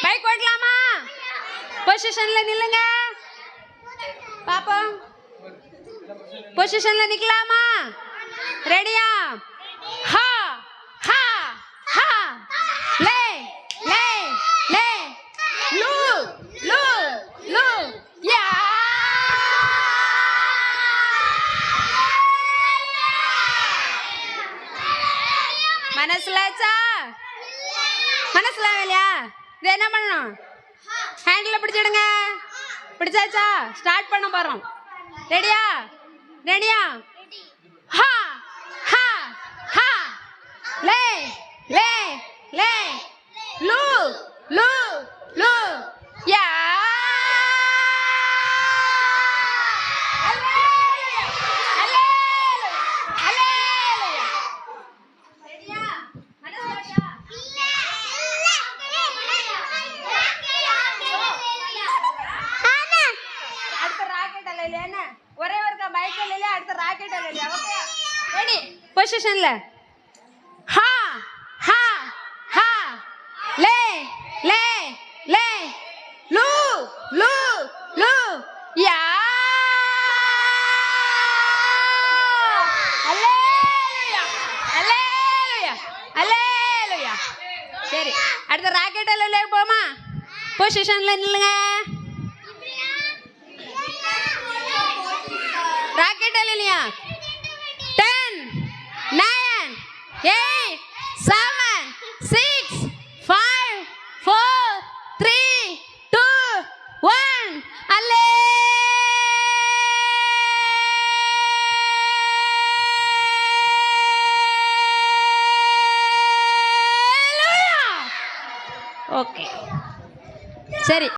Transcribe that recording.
Bike ஓட்டலாமா? பொசிஷன்ல நில்லுங்க பாப்போம். பொசிஷன்ல நிக்கலாமா? ரெடியா? ஹா ஹா ஹா லே லே லே லூ லூ லூ யா. மனசுலாச்சா? மனசுல இல்லையா? இது என்ன பண்ணணும்? ஹேண்டில் பிடிச்சிடுங்க. பிடிச்சாச்சா? ஸ்டார்ட் பண்ண போறோம். ரெடியா? ரெடியா? ஹா ஹா ஹா லே லே லே லூ லூ லூ யா. ஒரே ஒரு பைக் இல்லையா? அடுத்த ராக்கெட் இல்லையா? Okay ready? பொசிஷன்ல ஹா ஹா ஹா லே லே லே லூ லூ லூ யா. அல்லேலூயா அல்லேலூயா அல்லேலூயா. சரி அடுத்த ராக்கெட் இல்லையா? போமா? பொசிஷன்ல நில்லுங்க. ராக்கெட் இல்லையா? 10 9 8 7 6 5 4 3 2 1 அல்லேலூயா. ஓகே சரி.